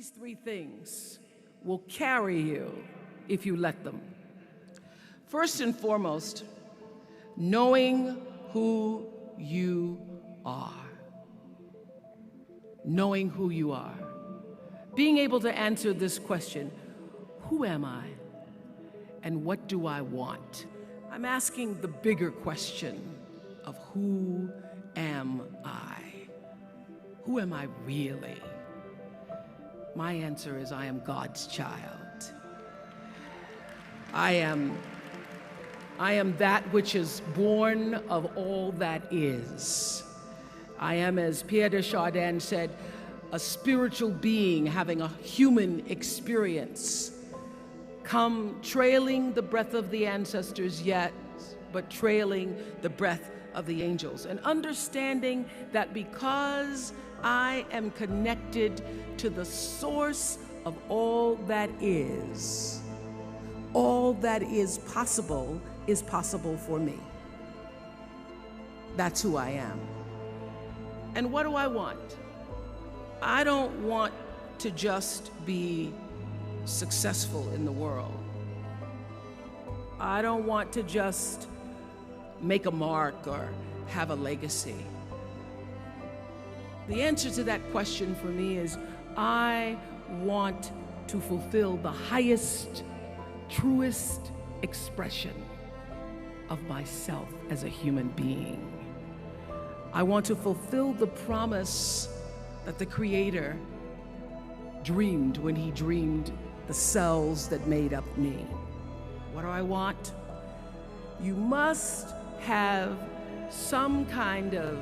These three things will carry you if you let them. First and foremost, knowing who you are. Knowing who you are. Being able to answer this question, who am I and what do I want? I'm asking the bigger question of who am I? Who am I really? My answer is I am God's child. I am that which is born of all that is. I am, as Pierre de Chardin said, a spiritual being having a human experience, come trailing the breath of the ancestors yet, but trailing the breath of the angels. And understanding that because I am connected to the source of all that is possible for me. That's who I am. And what do I want? I don't want to just be successful in the world. I don't want to just make a mark or have a legacy. The answer to that question for me is I want to fulfill the highest, truest expression of myself as a human being. I want to fulfill the promise that the Creator dreamed when He dreamed the cells that made up me. What do I want? You must have some kind of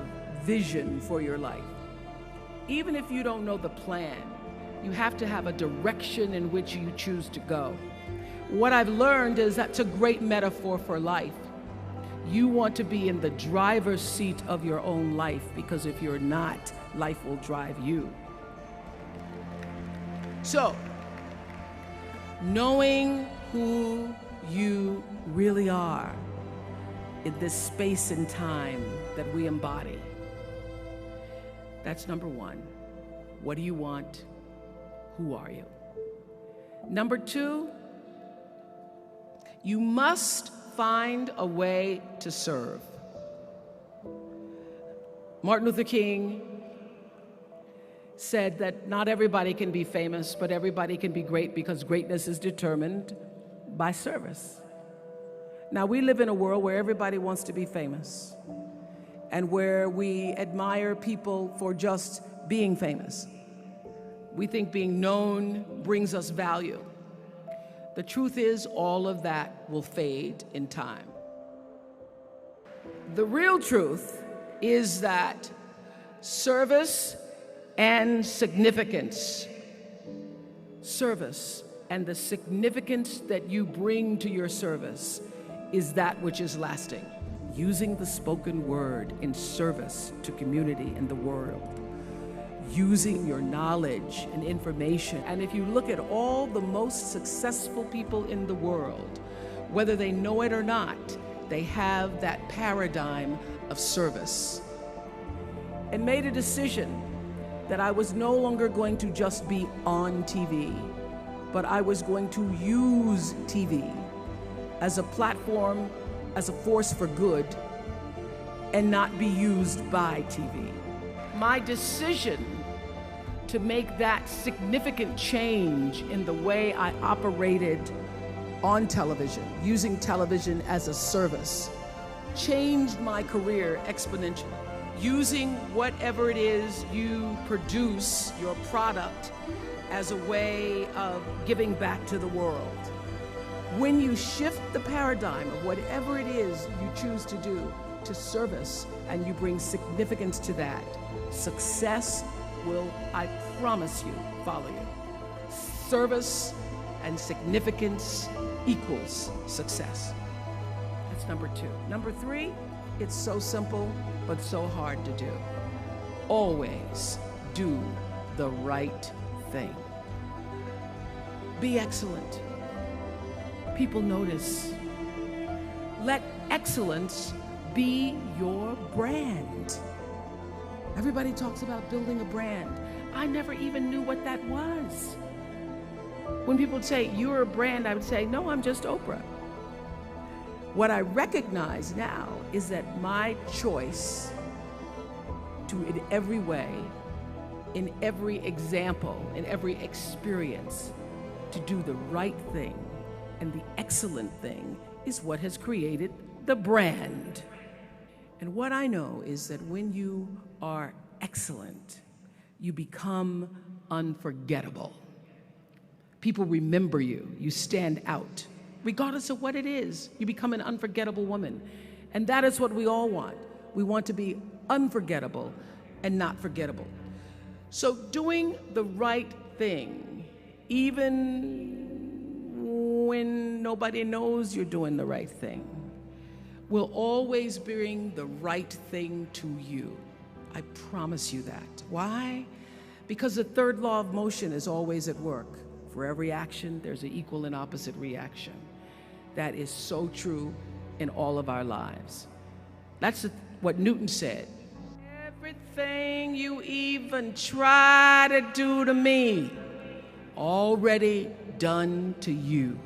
vision for your life. Even if you don't know the plan, you have to have a direction in which you choose to go. What I've learned is that's a great metaphor for life. You want to be in the driver's seat of your own life, because if you're not, life will drive you. So, knowing who you really are in this space and time that we embody. That's number one. What do you want? Who are you? Number two, you must find a way to serve. Martin Luther King said that not everybody can be famous, but everybody can be great, because greatness is determined by service. Now, we live in a world where everybody wants to be famous and where we admire people for just being famous. We think being known brings us value. The truth is, all of that will fade in time. The real truth is that service and significance, service and the significance that you bring to your service is that which is lasting. Using the spoken word in service to community and the world. Using your knowledge and information. And if you look at all the most successful people in the world, whether they know it or not, they have that paradigm of service. And made a decision that I was no longer going to just be on TV, but I was going to use TV as a platform, as a force for good, and not be used by TV. My decision to make that significant change in the way I operated on television, using television as a service, changed my career exponentially. Using whatever it is you produce, your product, as a way of giving back to the world. When you shift the paradigm of whatever it is you choose to do to service, and you bring significance to that, success will, I promise you, follow you. Service and significance equals success. That's number two. Number three, it's so simple, but so hard to do. Always do the right thing. Be excellent. People notice. Let excellence be your brand. Everybody talks about building a brand. I never even knew what that was. When people would say, you're a brand, I would say, no, I'm just Oprah. What I recognize now is that my choice to, in every way, in every example, in every experience, to do the right thing and the excellent thing is what has created the brand. And what I know is that when you are excellent, you become unforgettable. People remember you. You stand out. Regardless of what it is, you become an unforgettable woman. And that is what we all want. We want to be unforgettable and not forgettable. So doing the right thing, even when nobody knows you're doing the right thing, will always bring the right thing to you. I promise you that. Why? Because the third law of motion is always at work. For every action, there's an equal and opposite reaction. That is so true in all of our lives. That's what Newton said. Everything you even try to do to me, already done to you.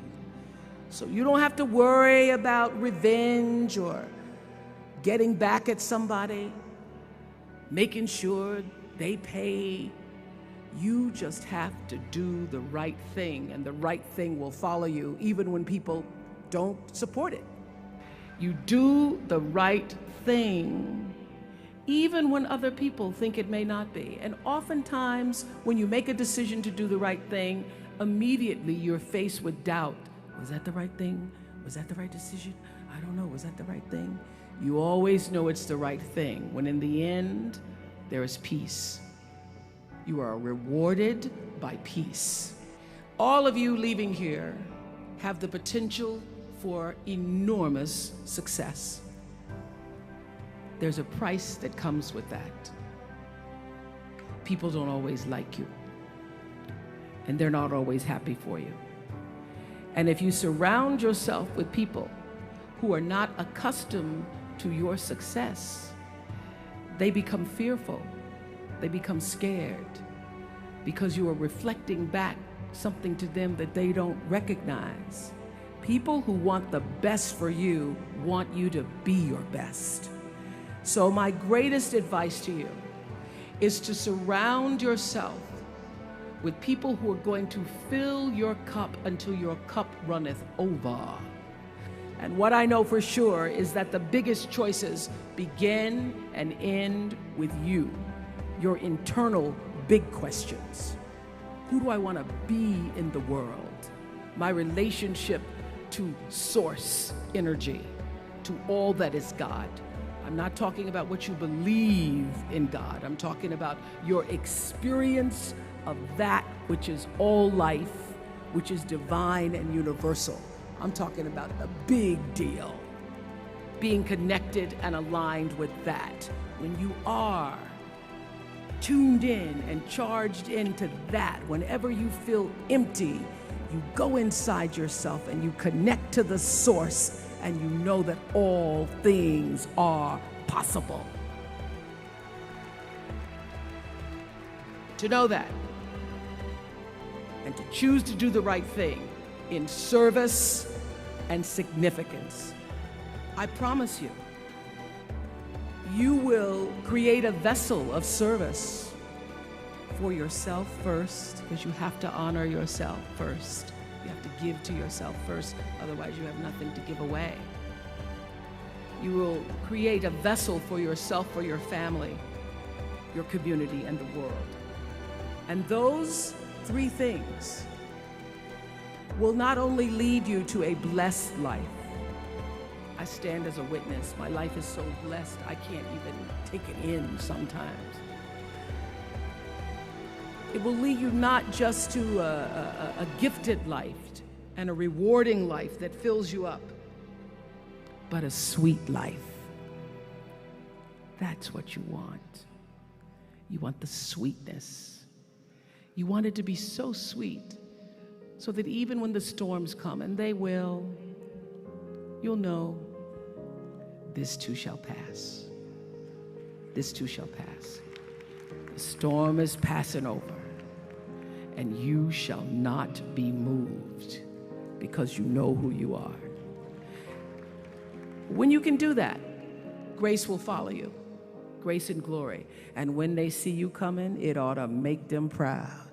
So you don't have to worry about revenge or getting back at somebody, making sure they pay. You just have to do the right thing, and the right thing will follow you even when people don't support it. You do the right thing even when other people think it may not be. And oftentimes, when you make a decision to do the right thing, immediately you're faced with doubt. Was that the right thing? Was that the right decision? I don't know. Was that the right thing? You always know it's the right thing, when in the end, there is peace. You are rewarded by peace. All of you leaving here have the potential for enormous success. There's a price that comes with that. People don't always like you, and they're not always happy for you. And if you surround yourself with people who are not accustomed to your success, they become fearful. They become scared because you are reflecting back something to them that they don't recognize. People who want the best for you want you to be your best. So my greatest advice to you is to surround yourself with people who are going to fill your cup until your cup runneth over. And what I know for sure is that the biggest choices begin and end with you, your internal big questions. Who do I want to be in the world? My relationship to source energy, to all that is God. I'm not talking about what you believe in God. I'm talking about your experience of that which is all life, which is divine and universal. I'm talking about a big deal. Being connected and aligned with that. When you are tuned in and charged into that, whenever you feel empty, you go inside yourself and you connect to the source, and you know that all things are possible. To know that, and to choose to do the right thing in service and significance, I promise you, you will create a vessel of service for yourself first, because you have to honor yourself first. You have to give to yourself first, otherwise you have nothing to give away. You will create a vessel for yourself, for your family, your community, and the world. And those three things will not only lead you to a blessed life. I stand as a witness. My life is so blessed, I can't even take it in sometimes. It will lead you not just to a gifted life and a rewarding life that fills you up, but a sweet life. That's what you want. You want the sweetness. You want it to be so sweet so that even when the storms come, and they will, you'll know this too shall pass. This too shall pass. The storm is passing over, and you shall not be moved because you know who you are. When you can do that, grace will follow you, grace and glory. And when they see you coming, it ought to make them proud.